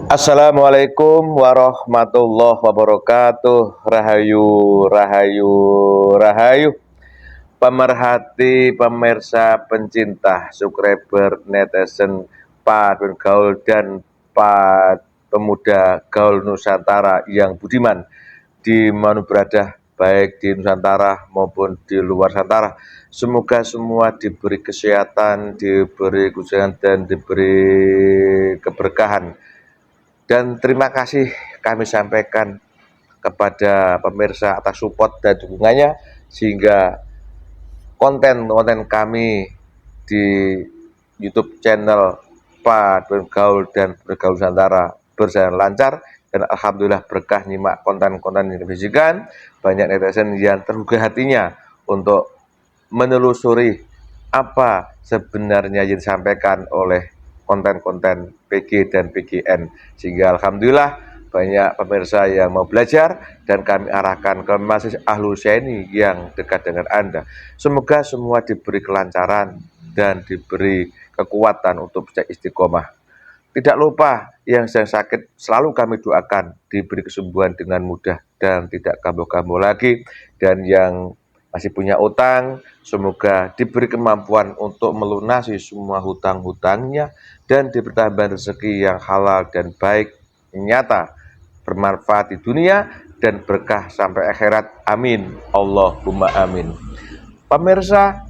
Assalamualaikum warahmatullahi wabarakatuh. Rahayu, rahayu, rahayu. Pemerhati, pemirsa, pencinta, subscriber, netizen, Pak Gaul dan Pak Pemuda Gaul Nusantara yang budiman di mana berada, baik di Nusantara maupun di luar Nusantara. Semoga semua diberi kesehatan, diberi kesucian dan diberi keberkahan. Dan terima kasih kami sampaikan kepada pemirsa atas support dan dukungannya, sehingga konten-konten kami di YouTube channel Pak Gaul dan Gaul Nusantara berjalan lancar, dan alhamdulillah berkah nyimak konten-konten yang disajikan. Banyak netizen yang tergugah hatinya untuk menelusuri apa sebenarnya yang disampaikan oleh konten-konten PG dan PGN, sehingga alhamdulillah banyak pemirsa yang mau belajar dan kami arahkan ke masjid Ahlul Syeni yang dekat dengan Anda. Semoga semua diberi kelancaran dan diberi kekuatan untuk bisa istiqomah. Tidak lupa yang sedang sakit selalu kami doakan diberi kesembuhan dengan mudah dan tidak kambuh-kambuh lagi, dan yang masih punya utang semoga diberi kemampuan untuk melunasi semua hutang-hutangnya dan diberi tambahan rezeki yang halal dan baik, nyata, bermanfaat di dunia dan berkah sampai akhirat. Amin, Allahumma amin. Pemirsa,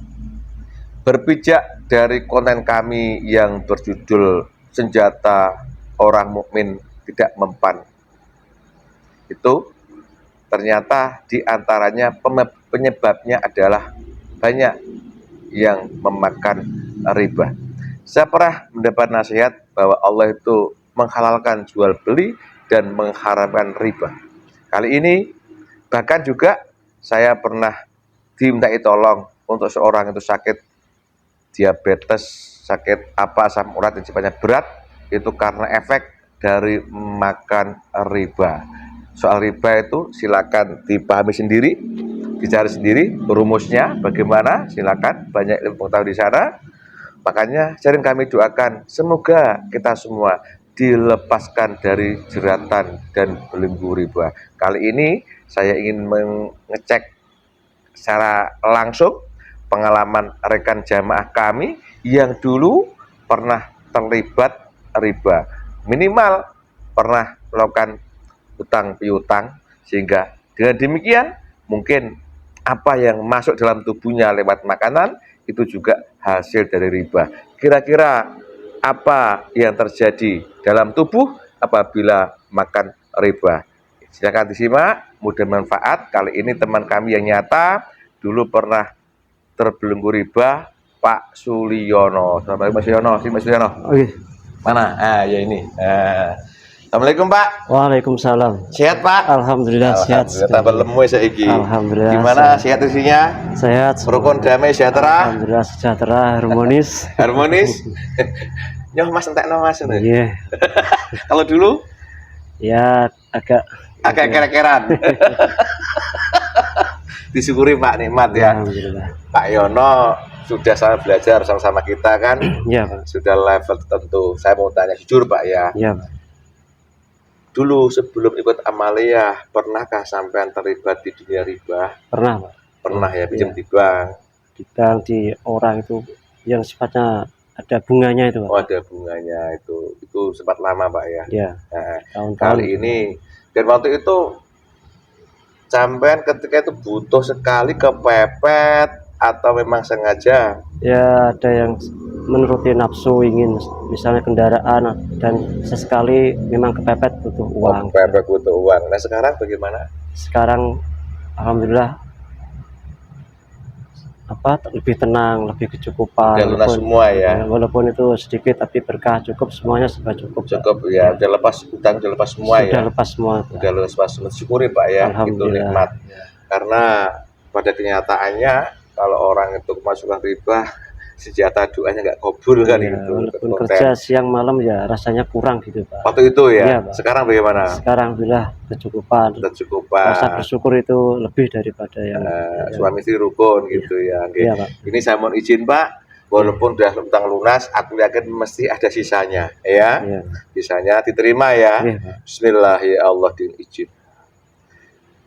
berpijak dari konten kami yang berjudul Senjata Orang Mukmin Tidak Mempan, itu ternyata diantaranya penyebabnya adalah banyak yang memakan riba. Saya pernah mendapat nasihat bahwa Allah itu menghalalkan jual beli dan mengharamkan riba. Kali ini bahkan juga saya pernah dimintai tolong untuk seorang itu sakit diabetes, sakit asam urat yang sifatnya berat, itu karena efek dari makan riba. Soal riba itu silakan dipahami sendiri, dicari sendiri rumusnya bagaimana, silakan, banyak ilmu pengetahuan di sana. Makanya sering kami doakan semoga kita semua dilepaskan dari jeratan dan belenggu riba. Kali ini saya ingin mengecek secara langsung pengalaman rekan jamaah kami yang dulu pernah terlibat riba, minimal pernah melakukan utang piutang, sehingga dengan demikian mungkin apa yang masuk dalam tubuhnya lewat makanan itu juga hasil dari riba. Kira-kira apa yang terjadi dalam tubuh apabila makan riba? Silakan disimak, mudah manfaat. Kali ini teman kami yang nyata dulu pernah terbelenggu riba, Pak Suliono. Assalamualaikum Mas Suliono. Mas Suliono. Oke. Mana? Ya ini. Assalamualaikum Pak. Waalaikumsalam. Sehat Pak? Alhamdulillah sehat. Tambah lemu saiki. Alhamdulillah. Gimana sehat isinya? Sehat. Rukun damai sejahtera. Alhamdulillah sejahtera, harmonis. Harmonis. Nyoh Mas entekno Mas. Iya. Kalau dulu? Ya agak kere-keran. Disyukuri Pak, nikmat ya. Alhamdulillah. Pak Yono sudah sama belajar sama-sama kita kan? Iya Pak. Sudah level tertentu. Saya mau tanya jujur Pak ya. Iya Pak. Dulu sebelum ikut Amalia, pernahkah sampean terlibat di dunia riba? Pernah Pak. Pernah ya, pinjam Ya. di bank. Di bank, di orang itu yang sifatnya ada bunganya itu Pak. Oh ada bunganya itu sempat lama Pak ya. Iya. Nah, Tahun-tahun. kali ini dan waktu itu sampean ketika itu butuh sekali kepepet atau memang sengaja? Ya ada yang menuruti nafsu ingin misalnya kendaraan, dan sesekali memang kepepet butuh uang. Kepepet butuh uang. Nah sekarang bagaimana? Sekarang alhamdulillah lebih tenang, lebih kecukupan. Udah lunas semua ya. Walaupun itu sedikit tapi berkah, cukup, semuanya sudah cukup. Cukup ya, udah lepas utang, udah lepas semua ya. Sudah lepas semua. Udah lepas semua. Syukuri Pak ya, itu nikmat. Karena pada kenyataannya kalau orang itu kemasukan riba, senjata doanya nggak kabul kan Ya, gitu. walaupun kerja siang malam ya rasanya kurang gitu Pak. Waktu itu ya. Iya, Pak. Sekarang bagaimana? Sekarang alhamdulillah kecukupan. Rasa bersyukur itu lebih daripada yang suami istri rukun gitu ya. Iya, Pak. Ini saya mohon izin Pak, Walaupun udah utang lunas, aku yakin mesti ada sisanya, ya. Iya. Sisanya diterima ya. Iya, Pak. Bismillah ya Allah izin.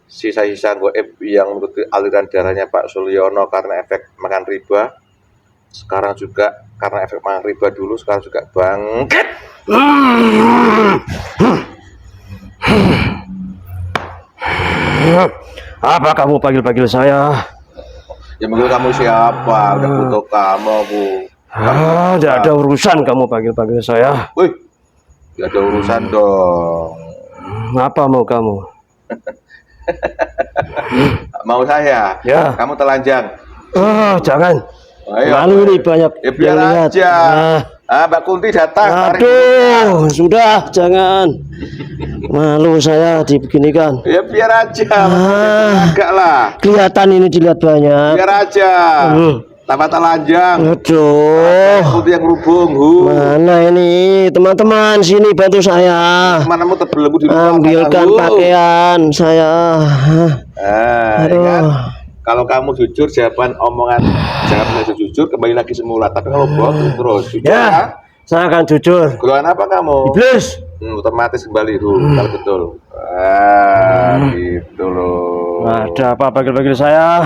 Sisa-sisa goib yang mengikuti aliran darahnya Pak Sulyono karena efek makan riba. Sekarang juga karena efek makan riba dulu, sekarang juga bangkit. Apa kamu panggil-panggil saya? Ya mungkin kamu siapa? Udah butuh kamu, Bu. Tidak ada urusan kamu panggil-panggil saya. Wih, gak ada urusan dong. Apa mau kamu? Mau saya? Ya. Kamu telanjang. Jangan. Ayo. Malu ini banyak Ya biar yang lihat. aja. Mbak Kunti datang. tarik Aduh, sudah jangan. Malu saya dibeginikan. Ya biar aja. Agak lah. Kelihatan ini dilihat banyak. Biar aja. Tambah telanjang. Aduh. Putih yang rubung. Mana ini teman-teman, sini bantu saya. Manamu terbelenggu di rumah. Ambilkan pakaian saya. Ingat, kalau kamu jujur jawaban omongan jawabnya jujur kembali lagi semula. Tapi kalau bohong terus jujur Ya, saya akan jujur. Golongan apa kamu? Iblis. Otomatis kembali kalau betul. Gitu loh. Ada apa panggil-panggil saya?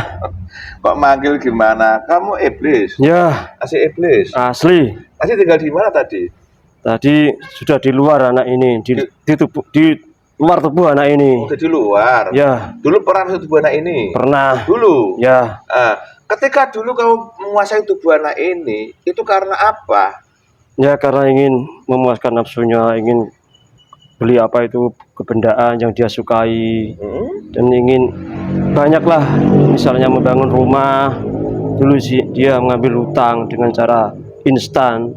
Kok manggil gimana? Kamu iblis? Ya, Asli iblis? asli. Asli tinggal di mana tadi? Tadi sudah di luar anak ini, di luar tubuh anak ini. Udah di luar. Ya, Dulu pernah masuk tubuh anak ini? pernah. Dulu? Ya, Ketika dulu kamu menguasai tubuh anak ini, itu karena apa? ya karena ingin memuaskan nafsunya, ingin beli apa itu kebendaan yang dia sukai, dan ingin banyaklah, misalnya membangun rumah. Dulu sih dia mengambil hutang dengan cara instan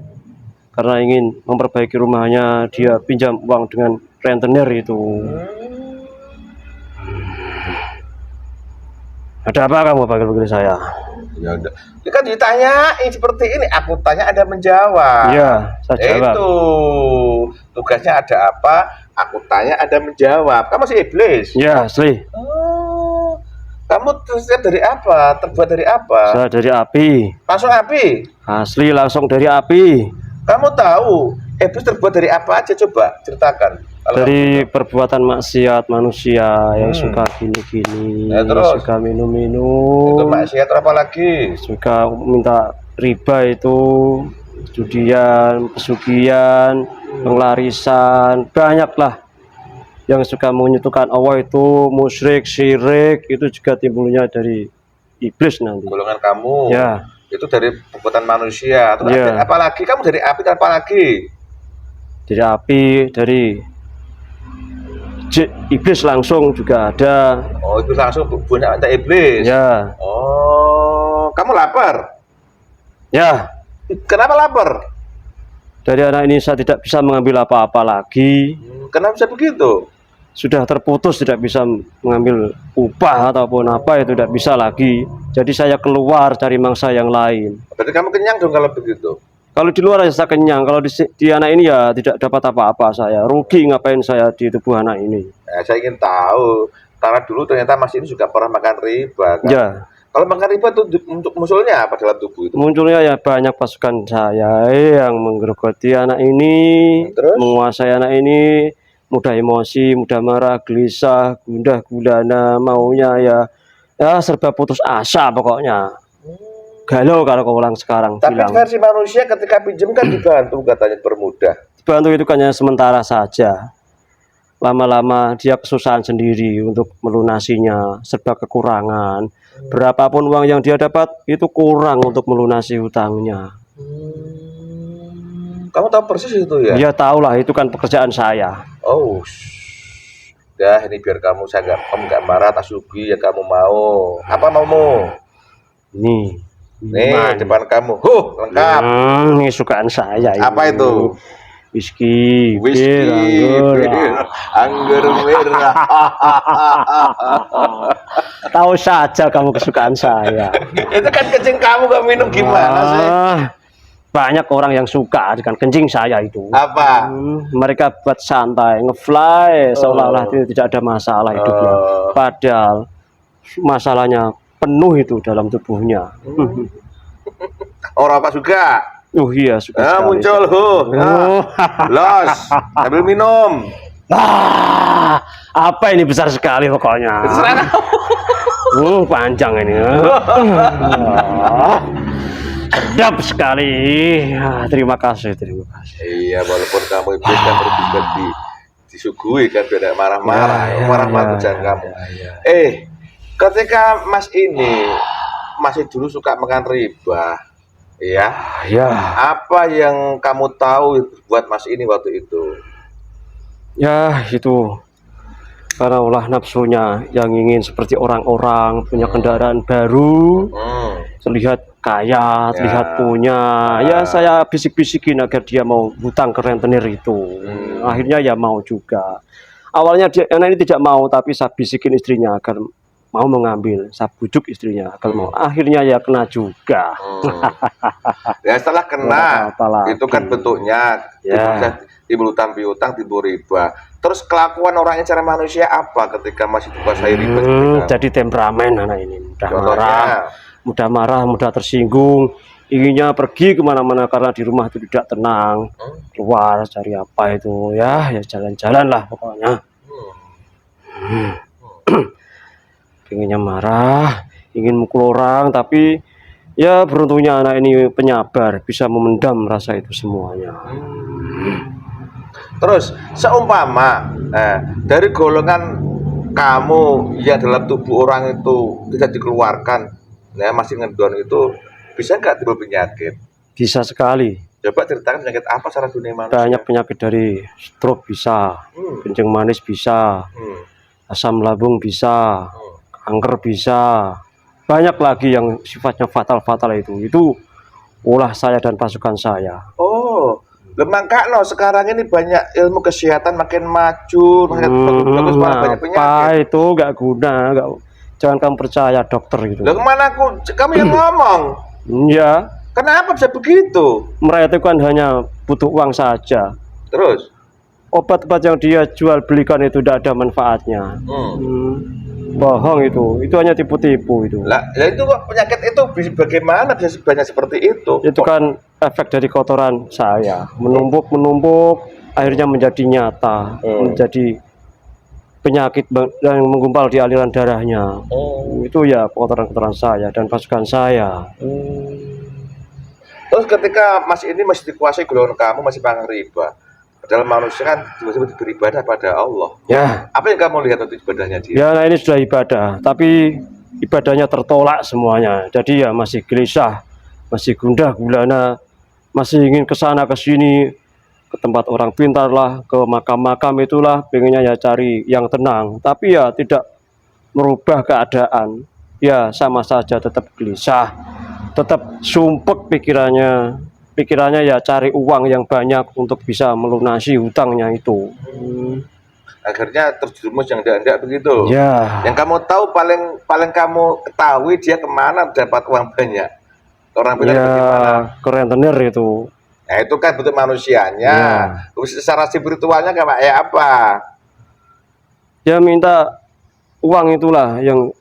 karena ingin memperbaiki rumahnya, dia pinjam uang dengan rentenir itu. Ada apa kamu panggil-panggil saya? Ya udah. Dia kan ditanyain seperti ini, aku tanya Anda menjawab. Iya, saya jawab. Itu tugasnya ada apa? Aku tanya Anda menjawab. Kamu masih iblis? Ya, asli. Oh, kamu tersirat dari apa? Terbuat dari apa? Saya dari api. Langsung api. Asli langsung dari api. Kamu tahu iblis terbuat dari apa aja? Coba ceritakan. Kalau Dari perbuatan maksiat manusia yang suka gini-gini, Ya, terus? suka itu minum-minum, maksiat apa lagi? suka minta riba itu, judian, pesugihan, penglarisan, banyaklah yang suka menyentuhkan Allah itu, musyrik, syirik, itu juga timbulnya dari iblis nanti. Golongan kamu. Ya, Itu dari perbuatan manusia. Terus Ya. apa lagi? Kamu dari api dan apa lagi? dari api, dari iblis langsung juga ada. Oh, itu langsung punya anda iblis. Ya, Oh, kamu lapar? ya. Kenapa lapar? Dari anak ini saya tidak bisa mengambil apa-apa lagi. Kenapa bisa begitu? Sudah terputus, tidak bisa mengambil upah ataupun apa, itu tidak bisa lagi. Jadi saya keluar cari mangsa yang lain. Berarti kamu kenyang dong kalau begitu. Kalau di luar saya kenyang, kalau di anak ini ya tidak dapat apa-apa. Saya rugi, ngapain saya di tubuh anak ini. Nah, saya ingin tahu. Karena dulu ternyata Mas ini juga pernah makan riba kan? Ya, Kalau makan riba itu untuk musuhnya apa dalam tubuh itu? munculnya ya banyak pasukan saya yang menggerogoti anak ini, Terus? menguasai anak ini, mudah emosi, mudah marah, gelisah, gundah gulana, maunya ya serba putus asa pokoknya. Galau kalau kau ulang sekarang. Tapi bilang. versi manusia ketika pinjam kan dibantu katanya permudah. Bantu itu kan hanya sementara saja. Lama-lama dia kesusahan sendiri untuk melunasinya, serba kekurangan. Berapapun uang yang dia dapat itu kurang untuk melunasi hutangnya. Kamu tahu persis itu ya? Dia tahulah itu kan pekerjaan saya. Oh, dah ini biar kamu kamu nggak marah atas rugi yang kamu mau. Apa maumu? Nih, Nih depan kamu, lengkap. ini sukaan saya. Ini. Apa itu? Whisky, Bir, anggur merah. Tahu saja kamu kesukaan saya. Itu kan kencing kamu minum gimana sih? Banyak orang yang suka dengan kencing saya itu. Apa? Mereka buat santai, ngefly, seolah-olah itu tidak ada masalah hidupnya. Padahal masalahnya penuh itu dalam tubuhnya. Orang apa juga? Iya, suka sekali. Muncul, los, sambil minum. Apa ini besar sekali pokoknya. Panjang ini. Sedap sekali. Terima kasih, terima kasih. Iya, walaupun kamu iblis kan bisa disuguhi kan, beda marah-marah, marah-marah jangan kamu. Ketika Mas ini masih dulu suka makan riba, ya, apa yang kamu tahu buat Mas ini waktu itu? Ya, itu karena ulah nafsunya yang ingin seperti orang-orang, punya kendaraan baru, terlihat kaya, terlihat punya. Ya, saya bisik-bisikin agar dia mau hutang ke rentenir itu. Akhirnya ya mau juga. Awalnya dia ini tidak mau, tapi saya bisikin istrinya agar mau mengambil. Saya bujuk istrinya agar mau. Akhirnya ya kena juga. Ya, setelah kena, itu kan bentuknya timbul utang piutang, timbul riba. Terus kelakuan orangnya secara manusia apa ketika masih dikuasai riba? Jadi temperamen anak ini, mudah marah, mudah tersinggung, inginnya pergi kemana-mana karena di rumah itu tidak tenang, keluar cari apa itu, ya jalan-jalan lah pokoknya. Inginnya marah, ingin mukul orang, tapi ya beruntungnya anak ini penyabar, bisa memendam rasa itu semuanya. Terus seumpama dari golongan kamu yang dalam tubuh orang itu tidak dikeluarkan, ya masih ngedon itu, bisa nggak timbul penyakit? Bisa sekali. Coba ceritakan penyakit apa secara dunia manusia? Banyak penyakit, dari stroke bisa, kencing manis bisa, asam lambung bisa, kanker bisa, banyak lagi yang sifatnya fatal-fatal itu ulah saya dan pasukan saya. Makanya sekarang ini banyak ilmu kesehatan makin maju, bagus, banyak penyakit. Itu nggak guna, jangan kamu percaya dokter gitu. Kemana kamu yang ngomong? Ya. Kenapa bisa begitu? Mereka itu kan hanya butuh uang saja. Terus? Obat-obat yang dia jual belikan itu tidak ada manfaatnya. Bohong itu hanya tipu-tipu itu. Lah, ya itu kok penyakit itu bagaimana bisa banyak seperti itu? Itu kan efek dari kotoran saya, menumpuk, akhirnya menjadi nyata, menjadi penyakit yang menggumpal di aliran darahnya. Itu ya kotoran-kotoran saya dan pasukan saya. Terus ketika Mas ini masih dikuasai golongan kamu, masih makan riba, padahal manusia kan tiba-tiba beribadah pada Allah. Ya. Apa yang kamu lihat waktu ibadahnya dia? Ya, nah ini sudah ibadah, tapi ibadahnya tertolak semuanya. Jadi ya masih gelisah, masih gundah gulana, masih ingin ke sana ke sini, ke tempat orang pintar lah, ke makam-makam itulah, pengennya ya cari yang tenang. Tapi ya tidak merubah keadaan. Ya sama saja, tetap gelisah, tetap sumpek pikirannya ya cari uang yang banyak untuk bisa melunasi hutangnya itu. Akhirnya terjerumus yang enggak begitu. Ya. Yang kamu tahu paling kamu ketahui dia kemana dapat uang banyak. Orang pintar bagaimana? Ke rentenir itu. Nah itu kan bentuk manusianya. Secara spiritualnya kayak apa? Dia minta uang itulah yang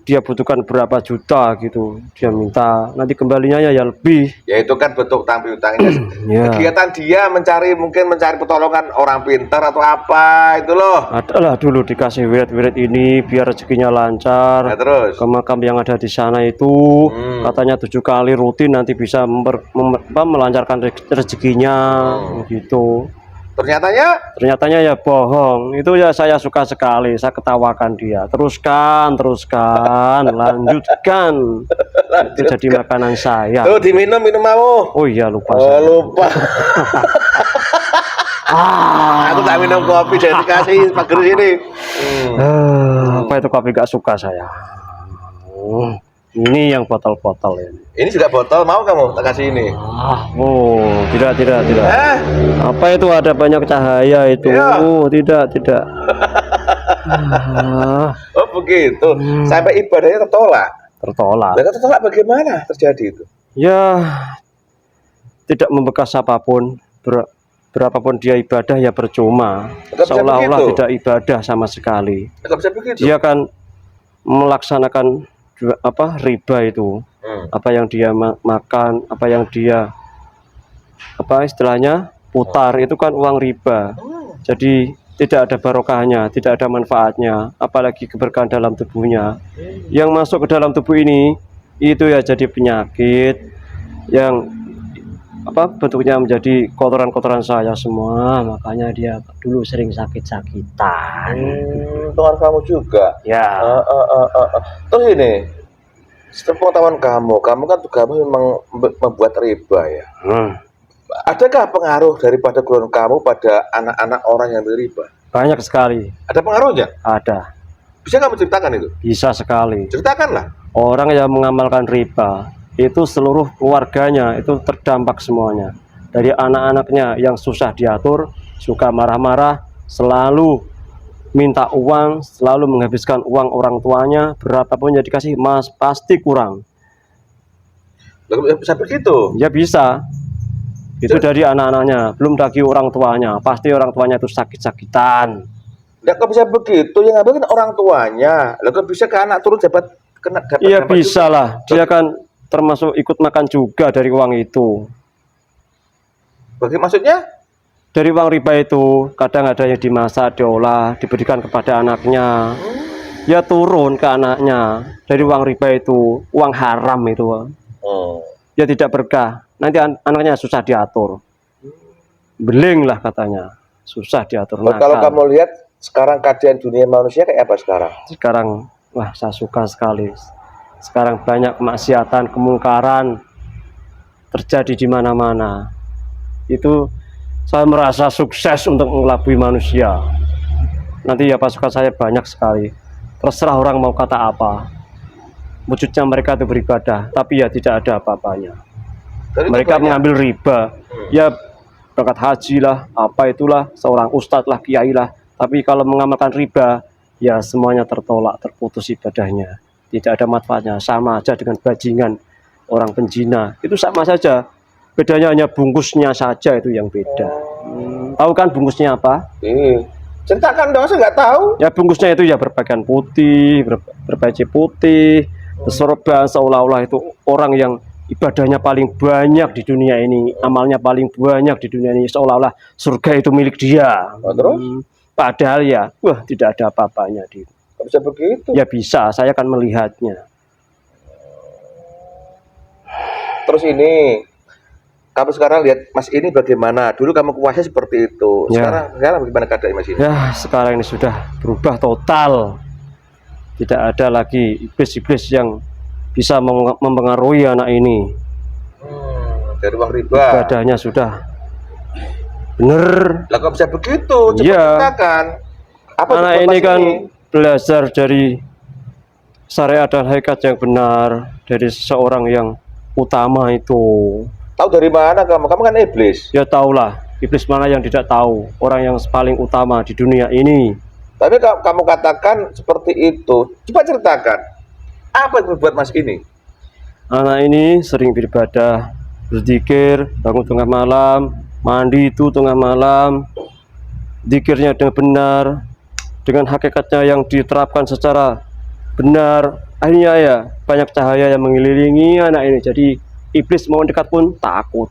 dia butuhkan berapa juta gitu, dia minta, nanti kembalinya ya lebih. Ya itu kan bentuk utang piutangnya. Kegiatan dia mungkin mencari pertolongan orang pintar atau apa itu loh. Adalah dulu dikasih wirid-wirid ini biar rezekinya lancar. Nah, terus ke makam yang ada di sana itu katanya 7 kali rutin nanti bisa melancarkan rezekinya gitu. Ternyatanya ya bohong. Itu ya saya suka sekali, saya ketawakan dia. Teruskan, lanjutkan. Itu jadi makanan saya. Tuh diminum mau. Oh iya, lupa. Lupa. Aku tak minum kopi dari dikasih pagar ini. Apa itu kopi gak suka saya. Ini yang botol-botol ini. Ini juga botol, mau kamu tak kasih ini? Tidak. Apa itu ada banyak cahaya itu? Tidak. Oh begitu. Sampai ibadahnya tertolak. Tertolak bagaimana terjadi itu? Ya, tidak membekas apapun. Berapapun dia ibadah ya percuma. Seolah-olah tidak ibadah sama sekali. Bisa begitu. Dia kan melaksanakan riba itu, Apa yang dia makan, apa yang dia istilahnya putar, itu kan uang riba. Jadi tidak ada barokahnya, tidak ada manfaatnya, apalagi keberkahan dalam tubuhnya. Yang masuk ke dalam tubuh ini itu ya jadi penyakit yang bentuknya menjadi kotoran-kotoran saya semua. Makanya dia dulu sering sakit-sakitan. Tuhan kamu juga. Ya. Terus ini, sepengetahuan kamu kan tugasmu memang membuat riba ya. Adakah pengaruh daripada keluarga kamu pada anak-anak orang yang riba? Banyak sekali. Ada pengaruhnya? Ada. Bisa kamu ceritakan itu? Bisa sekali. Ceritakanlah. Orang yang mengamalkan riba itu seluruh keluarganya itu terdampak semuanya. Dari anak-anaknya yang susah diatur, suka marah-marah, selalu minta uang, selalu menghabiskan uang orang tuanya, berapapun yang dikasih mas pasti kurang. Bisa begitu? Ya bisa. Itu dari anak-anaknya, belum lagi orang tuanya. Pasti orang tuanya itu sakit-sakitan. Ya kok bisa begitu? Yang ngambil kan orang tuanya. Lalu kok bisa ke anak turun dapat iya bisa juga lah. Dia kan termasuk ikut makan juga dari uang itu. Bagaimana maksudnya? Dari uang riba itu kadang ada yang dimasak, diolah, diberikan kepada anaknya. Ya turun ke anaknya. Dari uang riba itu, uang haram itu. Ya tidak berkah. Nanti anaknya susah diatur. Beling lah katanya. Susah diatur. Kalau kamu lihat sekarang keadaan dunia manusia kayak apa sekarang? Sekarang, wah saya suka sekali. Sekarang banyak kemaksiatan, kemungkaran terjadi di mana-mana. Itu saya merasa sukses untuk mengelabui manusia. Nanti ya pasukan saya banyak sekali. Terserah orang mau kata apa. Wujudnya mereka itu beribadah, tapi ya tidak ada apa-apanya. Mereka mengambil riba, ya berangkat haji lah, apa itulah, seorang ustadz lah, kiai lah. Tapi kalau mengamalkan riba, ya semuanya tertolak, terputus ibadahnya. Tidak ada manfaatnya, sama aja dengan bajingan orang penjina. Itu sama saja, bedanya hanya bungkusnya saja itu yang beda. Tahu kan bungkusnya apa? Ceritakan dong, saya nggak tahu. Ya bungkusnya itu ya berpakaian putih, berbaju putih, bersorban, seolah-olah itu orang yang ibadahnya paling banyak di dunia ini, amalnya paling banyak di dunia ini, seolah-olah surga itu milik dia. Terus? Padahal ya, wah tidak ada apa-apanya. Bisa begitu? Ya bisa, saya akan melihatnya. Terus ini, kamu sekarang lihat Mas ini bagaimana? Dulu kamu kuasai seperti itu. Sekarang bagaimana keadaan Mas ini? Ya, sekarang ini sudah berubah total. Tidak ada lagi iblis-iblis yang bisa mempengaruhi anak ini. Dari uang riba. Ibadahnya sudah bener. Lah kok bisa begitu? Coba ceritakan. Apa anak ini kan belajar dari syariat dan hakikat yang benar dari seseorang yang utama itu. Tahu dari mana kamu? Kamu kan iblis. Ya tahulah, iblis mana yang tidak tahu orang yang paling utama di dunia ini. Tapi kamu katakan seperti itu. Coba ceritakan. Apa yang membuat Mas ini? Anak ini sering beribadah, berzikir, bangun tengah malam, mandi itu tengah malam, zikirnya dengan benar, dengan hakikatnya yang diterapkan secara benar. Akhirnya ya banyak cahaya yang mengelilingi anak ini. Jadi iblis mau mendekat pun takut.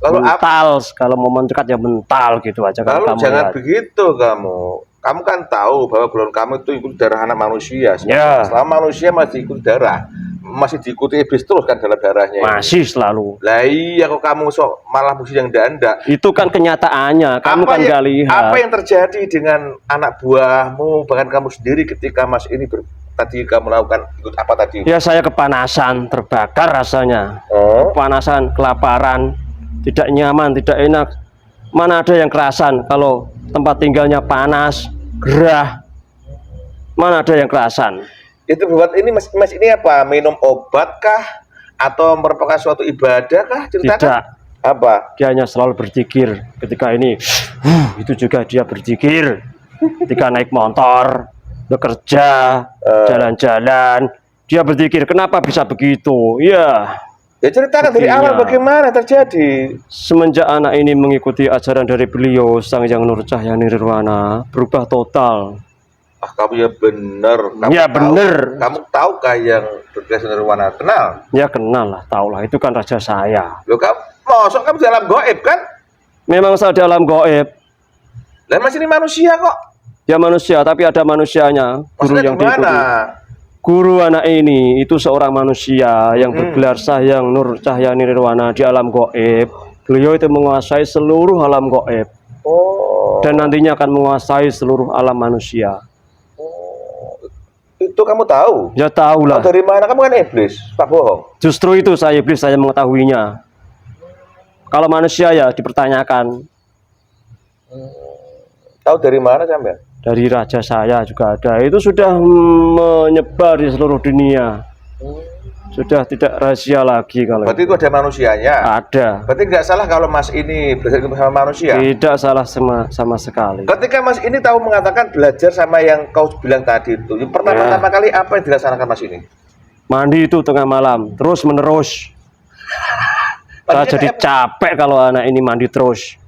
Lalu mental, kalau mau mendekat ya mental gitu aja. Lalu kamu jangan begitu kamu. Kamu kan tahu bahwa golongan kamu itu ikut darah anak manusia. Selama manusia masih ikut darah, masih diikuti iblis terus kan dalam darahnya. Masih selalu. Lah iya kok kamu malah musuh yang danda. Itu kan kenyataannya. Kamu kan gak lihat. Apa yang terjadi dengan anak buahmu, bahkan kamu sendiri ketika Mas ini tadi kamu lakukan ikut apa tadi? Ya saya kepanasan, terbakar rasanya. Kepanasan, kelaparan, tidak nyaman, tidak enak. Mana ada yang kerasan kalau tempat tinggalnya panas, gerah. Mana ada yang kerasan? Itu buat ini Mas ini apa? Minum obat kah? Atau merupakan suatu ibadah kah? Ceritakan. Tidak. Apa? Dia hanya selalu berzikir. Ketika ini, itu juga dia berzikir. Ketika naik motor, bekerja, jalan-jalan, dia berzikir. Kenapa bisa begitu? Ya. Ya ceritakan dari awal bagaimana terjadi. Semenjak anak ini mengikuti ajaran dari beliau Sang Hyang Nur Cahyani Nirwana, berubah total. Ah, kamu ya bener. Kamu Ya tahu, bener. Kamu tahukah yang bergegas nirwana? Kenal? Ya kenal lah, tahulah itu kan raja saya. Loh kamu, mosok kamu dalam goib kan? Memang saya dalam goib. Lah Mas ini manusia kok. Ya manusia, tapi ada manusianya. Guru Maksudnya yang gimana? diikuti. Guru anak ini itu seorang manusia yang bergelar Sahyang Nur Cahyani Nirwana di alam goib. Beliau itu menguasai seluruh alam goib Oh, dan nantinya akan menguasai seluruh alam manusia. itu kamu tahu? Ya tahulah. Tahu dari mana? Kamu kan iblis, tak bohong. Justru itu saya iblis, saya mengetahuinya. Kalau manusia ya dipertanyakan. Tahu dari mana sampean? Dari raja saya juga ada. Itu sudah menyebar di seluruh dunia. Sudah tidak rahasia lagi kalau Berarti itu ada manusianya. ada. Berarti nggak salah kalau Mas ini belajar sama manusia. Tidak salah sama sekali. Ketika Mas ini tahu mengatakan belajar sama yang kau bilang tadi itu, yang pertama-tama kali apa yang dilaksanakan Mas ini? Mandi itu tengah malam, terus menerus. Saya jadi capek kalau anak ini mandi terus.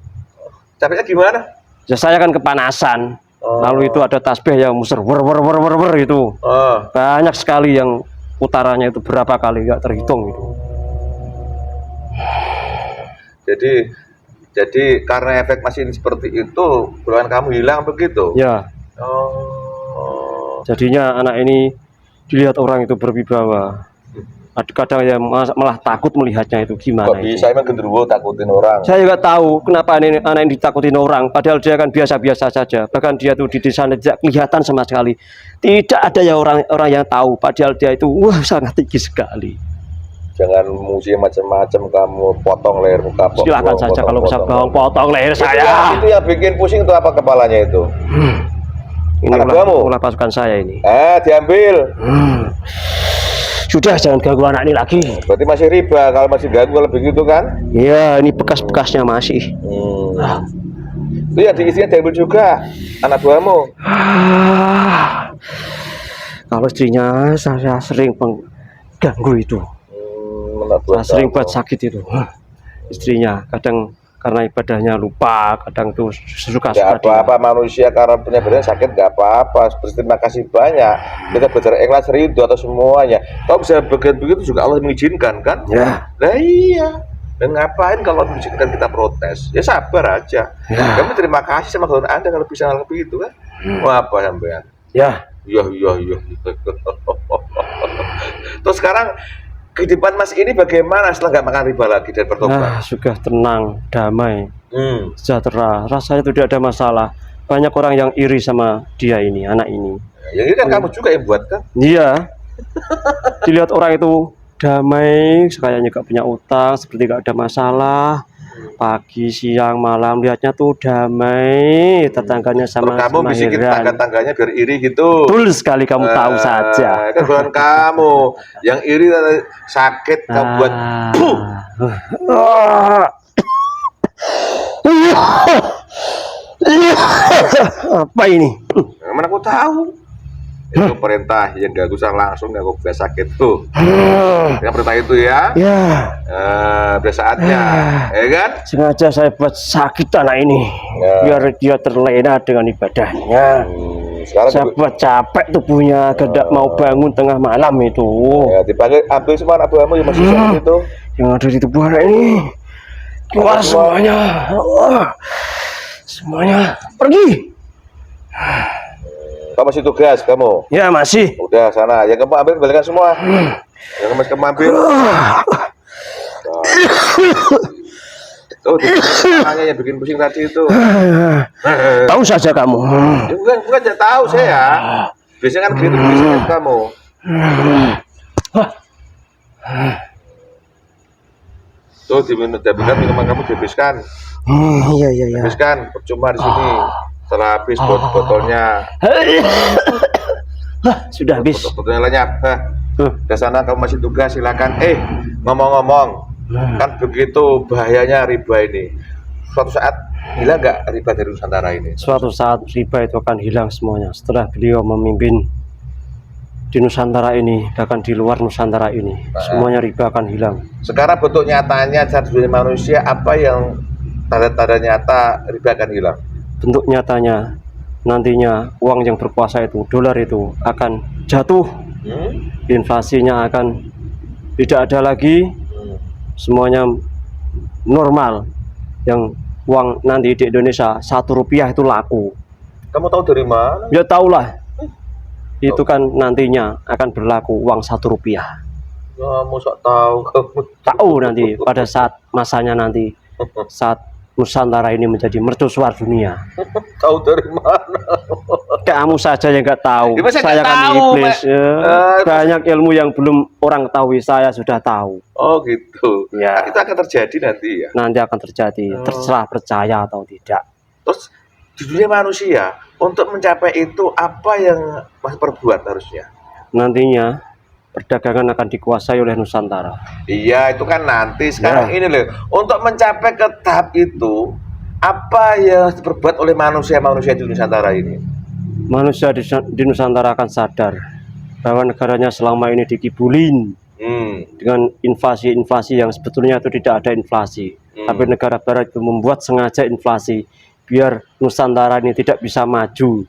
Capeknya gimana? Ya saya kan kepanasan. Lalu itu ada tasbih yang muser wer itu. Oh. Banyak sekali yang putarannya itu berapa kali nggak terhitung itu. Jadi karena efek Mas ini seperti itu, keluhan kamu hilang begitu? Ya. Oh. Jadinya anak ini dilihat orang itu berwibawa. Kadang ya malah takut melihatnya itu gimana. Kok bisa emang genderuwo takutin orang? Saya nggak tahu kenapa anak ini ditakutin orang, padahal dia kan biasa-biasa saja. Bahkan dia tuh di desa tidak kelihatan sama sekali. Tidak ada ya orang yang tahu, padahal dia itu sangat tinggi sekali. Jangan muji macam-macam, kamu potong leher muka. Silakan saja kalau bisa potong leher saya. Itu yang bikin pusing itu apa kepalanya itu? Ini ulah pasukan saya ini. Diambil. Sudah, jangan ganggu anak ini lagi. Berarti masih riba kalau masih ganggu kalau begitu kan? Iya, ini bekas-bekasnya masih. Itu yang diisinya diambil juga anak buahmu. Kalau istrinya saya sering mengganggu itu. Saya sering buat sakit itu. Istrinya kadang karena ibadahnya lupa, kadang tuh suka-suka. Gak apa-apa, manusia karena punya badan sakit gak apa-apa. Berterima kasih banyak. Kita belajar ikhlas, ridho atau semuanya. Kau bisa bagian begitu juga Allah mengizinkan kan? Ya. Nah iya. Dan ngapain kalau mengizinkan kita protes? Ya sabar aja. Ya. Kami terima kasih sama Tuhan Anda kalau bisa ngelakuin begitu kan? Wah, apa sampean? Ya. Iya. Terus sekarang kehidupan Mas ini bagaimana setelah nggak makan riba lagi dan bertobat? Sudah tenang, damai, sejahtera. Rasanya tidak ada masalah. Banyak orang yang iri sama dia ini, anak ini. Ya ini kan kamu juga yang buat kan? Iya. Dilihat orang itu damai, kayaknya nggak punya utang, seperti nggak ada masalah. Pagi, siang, malam lihatnya tuh damai, tetangganya sama kamu bisikin tangga-tangganya biar iri gitu. Betul sekali, kamu tahu saja. Kan bukan kamu yang iri sakit kamu buat. Apa ini? Mana aku tahu? Itu perintah yang gak usah langsung gak biar sakit tuh. Yang perintah itu ya. Ya. Udah saatnya, ya kan? Sengaja saya buat sakit anak ini, biar dia terlena dengan ibadahnya. Sekarang saya buat capek tubuhnya, tidak mau bangun tengah malam itu. Ya, dipanggil ambil semua anak buahmu yang masih sakit itu. Yang ada di tubuh anak ini, keluar semuanya. Semuanya pergi. Kamu masih tugas kamu? Ya masih. Udah sana, yang kamu ambil kembalikan semua. Yang kamu ambil. Tuh, tangannya yang bikin pusing tadi itu. Tahu saja kamu. Ya, bukan tidak tahu saya. Biasanya kan gitu biasanya kamu. Tuh diminum minuman kamu dihabiskan. Iya. Habiskan, percuma di sini. Setelah habis botolnya. Sudah habis. Botolnya lenyap. Ke sana kamu masih tugas, silakan. Ngomong-ngomong, kan begitu bahayanya riba ini. Suatu saat hilang nggak riba dari Nusantara ini? Suatu saat riba itu akan hilang semuanya. Setelah beliau memimpin di Nusantara ini, bahkan di luar Nusantara ini, semuanya riba akan hilang. Sekarang bentuk nyatanya cara dunia manusia, apa yang tanda-tanda nyata riba akan hilang? Bentuk nyatanya nantinya uang yang berkuasa itu, dolar itu akan jatuh, inflasinya akan tidak ada lagi, semuanya normal. Yang uang nanti di Indonesia 1 rupiah itu laku. Kamu tahu dari mana? Ya tahulah, itu kan nantinya akan berlaku uang 1 rupiah. Kamu sok tahu kamu. Tahu nanti pada saat masanya nanti, saat Nusantara ini menjadi mercusuar dunia. Tahu dari mana? Kamu saja yang nggak tahu. Ya, masa Saya nggak kan tahu, iblis. Ya. Banyak ilmu yang belum orang tahu, saya sudah tahu. Oh gitu. Ya. Nah, itu akan terjadi nanti ya. Nanti akan terjadi, terserah percaya atau tidak. Terus di dunia manusia untuk mencapai itu apa yang Mas perbuat harusnya? Nantinya perdagangan akan dikuasai oleh Nusantara. Iya, itu kan nanti. Sekarang ini loh, untuk mencapai ke tahap itu, apa yang harus diperbuat oleh manusia-manusia di Nusantara ini? Manusia di Nusantara akan sadar bahwa negaranya selama ini dikibulin dengan inflasi-inflasi yang sebetulnya itu tidak ada inflasi. Tapi negara barat itu membuat sengaja inflasi biar Nusantara ini tidak bisa maju.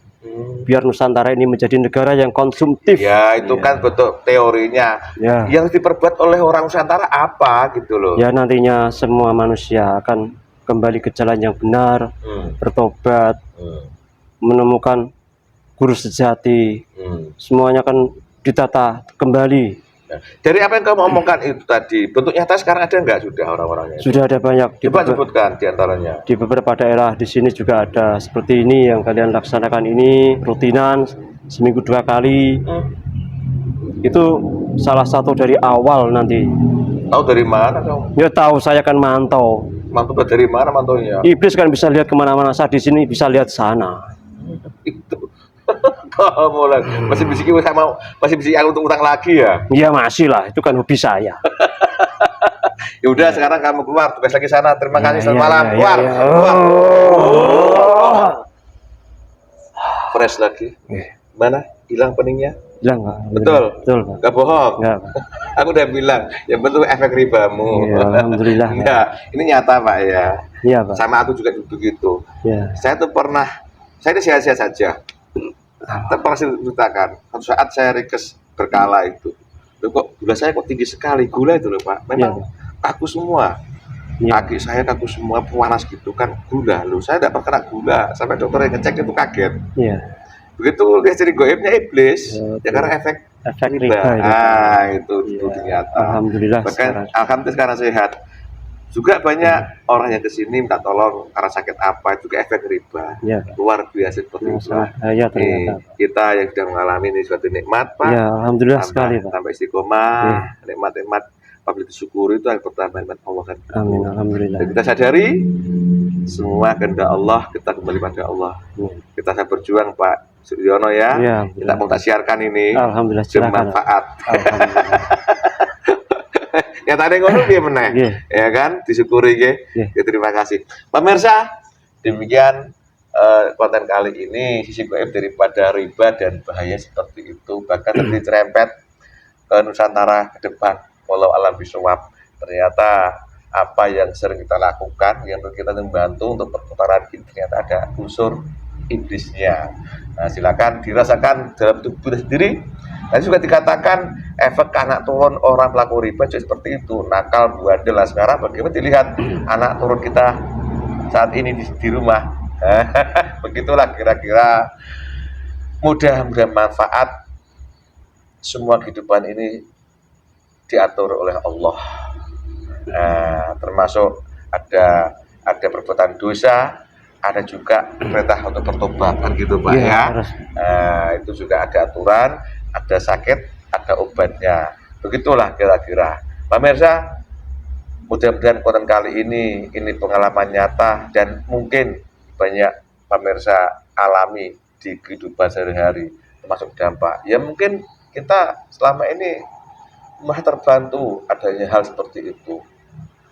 Biar Nusantara ini menjadi negara yang konsumtif. Ya, itu kan bentuk teorinya. Ya. Yang diperbuat oleh orang Nusantara apa gitu loh? Ya, nantinya semua manusia akan kembali ke jalan yang benar, bertobat, menemukan guru sejati. Semuanya akan ditata kembali. Dari apa yang kamu omongkan itu tadi, bentuk nyata sekarang ada nggak sudah orang-orangnya? Sudah ada banyak. Coba sebutkan diantaranya. Di beberapa daerah di sini juga ada seperti ini yang kalian laksanakan ini rutinan seminggu 2 kali. Itu salah satu dari awal nanti. Tahu dari mana kamu? Ya tahu, saya kan mantau. Mantau dari mana mantunya? Iblis kan bisa lihat kemana-mana, saya di sini bisa lihat sana. Itu. Kamu lagi masih bisiki sama masih bisiki aku untuk utang lagi ya? Iya masih lah, itu kan hobi saya. Ya udah sekarang kamu keluar tugas lagi sana. Terima kasih selamat Ya, malam. ya, Keluar. ya. Keluar. Oh. Fresh lagi. Mana? Hilang peningnya? Hilang Pak. Betul. Betul Pak. Gak bohong. Enggak Pak. Aku udah bilang, ya betul efek ribamu. Ya, alhamdulillah. Enggak, ini nyata Pak ya. Iya Pak. Sama aku juga begitu. Ya. Saya tuh pernah, saya ini sehat-sehat saja. Pernah saya ceritakan, suatu saat saya request berkala itu. Loh kok gula saya kok tinggi sekali, gula itu loh Pak. Memang kaku semua. Ya. Kaki saya kaku semua, panas gitu kan, gula. Loh saya tidak pernah gula, sampai dokter yang ngecek itu kaget. Iya. Begitu dia jadi goibnya iblis, ya karena efek riba itu. Itu ternyata. Alhamdulillah Bahkan alhamdulillah sekarang sehat. Juga banyak orang yang kesini minta tolong karena sakit apa, juga efek riba. Ya. Luar biasa seperti itu. Ya, ternyata. Kita yang sudah mengalami ini suatu nikmat Pak. Ya, alhamdulillah sekali Pak. Sampai istiqomah, nikmat-nikmat apabila disyukuri itu yang pertama nikmat Allah kan. Amin, alhamdulillah. Dan kita sadari semua kehendak Allah, kita kembali pada Allah. Kita akan berjuang Pak Suryono ya. Kita mau tak siarkan ini. Alhamdulillah, bermanfaat. Alhamdulillah. Ya tadi ngono piye meneh. Ya kan, disyukuri nggih. Ya, terima kasih. Pemirsa, demikian konten kali ini sisi gaib daripada riba dan bahaya seperti itu. Bahkan nanti cerempet ke Nusantara ke depan. Walau alam bisawab. Ternyata apa yang sering kita lakukan, yang kita membantu untuk perputaran ini ternyata ada unsur iblisnya. Nah, silakan dirasakan dalam tubuh sendiri. Dan juga dikatakan efek anak turun orang pelaku riba juga seperti itu, nakal, bandel. Lah sekarang bagaimana dilihat anak turun kita saat ini di rumah. Begitulah kira-kira. Mudah-mudahan manfaat. Semua kehidupan ini diatur oleh Allah. Nah, termasuk ada perbuatan dosa, ada juga perintah untuk bertobat kan gitu Pak ya. Itu juga ada aturan, ada sakit, ada obatnya. Begitulah kira-kira. Pemirsa, mudah-mudahan konten kali ini pengalaman nyata dan mungkin banyak pemirsa alami di kehidupan sehari-hari termasuk dampak. Ya mungkin kita selama ini masih terbantu adanya hal seperti itu.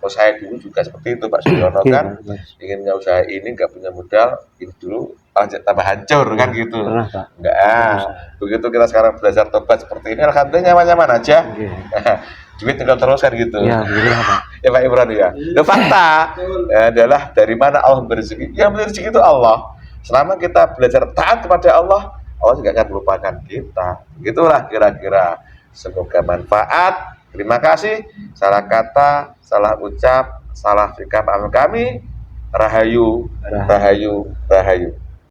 Oh, saya dulu juga seperti itu Pak Suryono kan, ingin usaha ini nggak punya modal, ini dulu tambah hancur kan gitu. Enggak. Begitu kita sekarang belajar tobat seperti ini, alhamdulillah nyaman-nyaman aja. Duit tinggal terus kan gitu. Ya, Pak. Ya Pak Imran ya. Fakta adalah dari mana Allah memberi rezeki. Yang memberi rezeki itu Allah. Selama kita belajar taat kepada Allah, Allah juga akan melupakan kita. Itulah kira-kira. Semoga manfaat. Terima kasih. Salah kata, salah ucap, salah sikap amal kami. Rahayu, rahayu, rahayu.